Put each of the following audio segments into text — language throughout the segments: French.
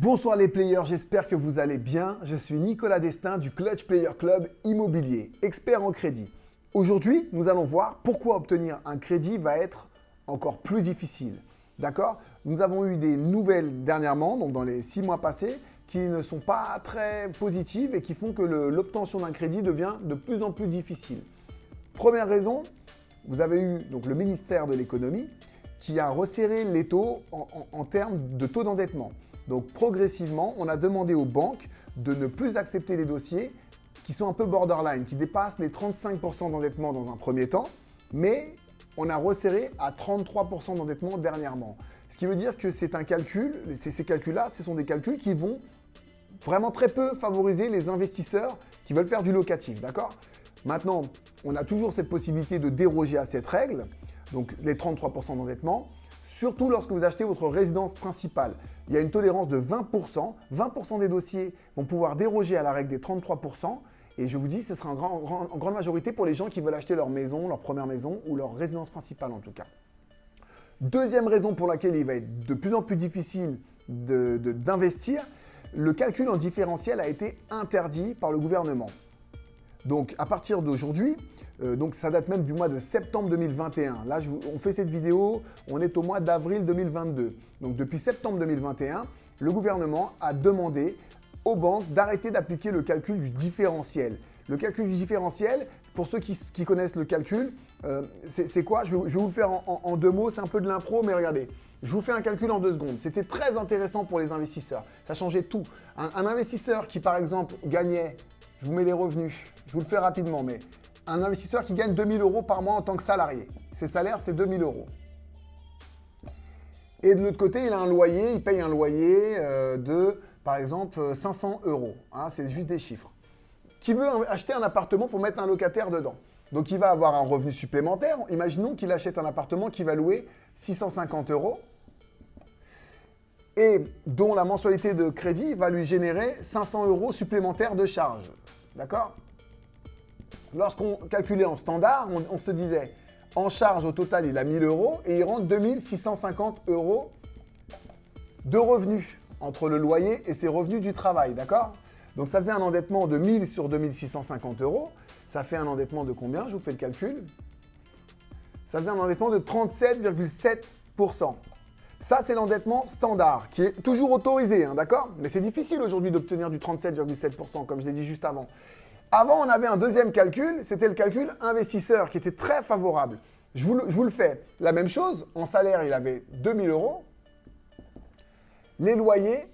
Bonsoir les players, j'espère que vous allez bien. Je suis Nicolas Destin du Clutch Player Club Immobilier, expert en crédit. Aujourd'hui, nous allons voir pourquoi obtenir un crédit va être encore plus difficile. D'accord? Nous avons eu des nouvelles dernièrement, donc dans les 6 mois passés, qui ne sont pas très positives et qui font que l'obtention d'un crédit devient de plus en plus difficile. Première raison, vous avez eu donc, le ministère de l'économie qui a resserré les taux en termes de taux d'endettement. Donc progressivement, on a demandé aux banques de ne plus accepter les dossiers qui sont un peu borderline, qui dépassent les 35% d'endettement dans un premier temps, mais on a resserré à 33% d'endettement dernièrement. Ce qui veut dire que c'est un calcul, ces calculs-là, ce sont des calculs qui vont vraiment très peu favoriser les investisseurs qui veulent faire du locatif, d'accord? Maintenant, on a toujours cette possibilité de déroger à cette règle, donc les 33% d'endettement, surtout lorsque vous achetez votre résidence principale. Il y a une tolérance de 20%. 20% des dossiers vont pouvoir déroger à la règle des 33%. Et je vous dis, ce sera en grande majorité pour les gens qui veulent acheter leur maison, leur première maison ou leur résidence principale en tout cas. Deuxième raison pour laquelle il va être de plus en plus difficile d'investir, le calcul en différentiel a été interdit par le gouvernement. Donc à partir d'aujourd'hui, donc ça date même du mois de septembre 2021. Là, on fait cette vidéo, on est au mois d'avril 2022. Donc depuis septembre 2021, le gouvernement a demandé aux banques d'arrêter d'appliquer le calcul du différentiel. Le calcul du différentiel, pour ceux qui connaissent le calcul, c'est quoi? Je vais vous le faire en 2 mots, c'est un peu de l'impro, mais regardez. Je vous fais un calcul en 2 secondes. C'était très intéressant pour les investisseurs. Ça changeait tout. Un investisseur qui, par exemple, gagnait, je vous mets les revenus, je vous le fais rapidement, mais un investisseur qui gagne 2 000 € par mois en tant que salarié. Ses salaires, c'est 2 000 €. Et de l'autre côté, il a un loyer, il paye un loyer de, par exemple, 500 €. Hein, c'est juste des chiffres. Qui veut acheter un appartement pour mettre un locataire dedans. Donc, il va avoir un revenu supplémentaire. Imaginons qu'il achète un appartement qui va louer 650 € et dont la mensualité de crédit va lui générer 500 € supplémentaires de charges. D'accord? Lorsqu'on calculait en standard, on se disait, en charge au total, il a 1 000 € et il rentre 2 650 € de revenus entre le loyer et ses revenus du travail, d'accord? Donc ça faisait un endettement de 1 000 sur 2 650 €. Ça fait un endettement de combien? Je vous fais le calcul. Ça faisait un endettement de 37,7%. Ça, c'est l'endettement standard, qui est toujours autorisé, hein, d'accord? Mais c'est difficile aujourd'hui d'obtenir du 37,7%, comme je l'ai dit juste avant. Avant, on avait un deuxième calcul, c'était le calcul investisseur, qui était très favorable. Je vous le fais. La même chose, en salaire, il avait 2 000 €. Les loyers,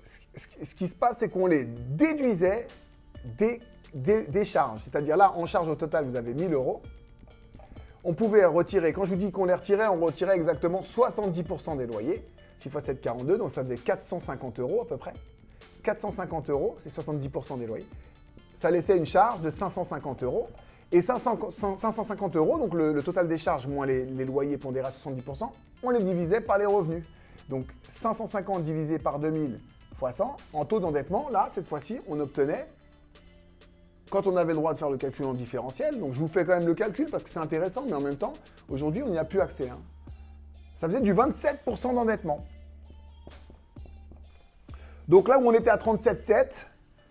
ce qui se passe, c'est qu'on les déduisait des charges. C'est-à-dire là, en charge au total, vous avez 1 000 €. On pouvait retirer, quand je vous dis qu'on les retirait, on retirait exactement 70% des loyers. 6 x 7, 42, donc ça faisait 450 € à peu près. 450 €, c'est 70% des loyers. Ça laissait une charge de 550 €. Et 550 €, donc le total des charges moins les loyers pondérés à 70%, on les divisait par les revenus. Donc 550 divisé par 2000 fois 100, en taux d'endettement, là, cette fois-ci, on obtenait, quand on avait le droit de faire le calcul en différentiel, donc je vous fais quand même le calcul parce que c'est intéressant, mais en même temps, aujourd'hui, on n'y a plus accès. Hein. Ça faisait du 27% d'endettement. Donc là où on était à 37,7,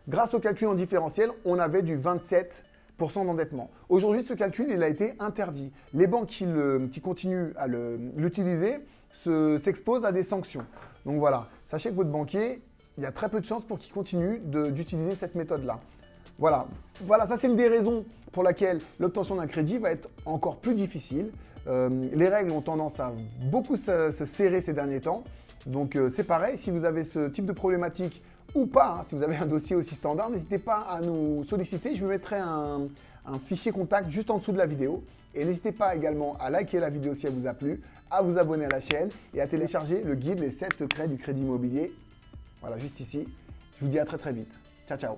grâce au calcul en différentiel, on avait du 27% d'endettement. Aujourd'hui, ce calcul, il a été interdit. Les banques qui continuent à l'utiliser s'exposent à des sanctions. Donc voilà, sachez que votre banquier, il y a très peu de chances pour qu'il continue d'utiliser cette méthode-là. Voilà, ça c'est une des raisons pour laquelle l'obtention d'un crédit va être encore plus difficile. Les règles ont tendance à beaucoup se serrer ces derniers temps. Donc c'est pareil, si vous avez ce type de problématique ou pas, hein, si vous avez un dossier aussi standard, n'hésitez pas à nous solliciter. Je vous mettrai un fichier contact juste en dessous de la vidéo. Et n'hésitez pas également à liker la vidéo si elle vous a plu, à vous abonner à la chaîne et à télécharger le guide Les 7 secrets du crédit immobilier. Voilà, juste ici. Je vous dis à très très vite. Ciao, ciao.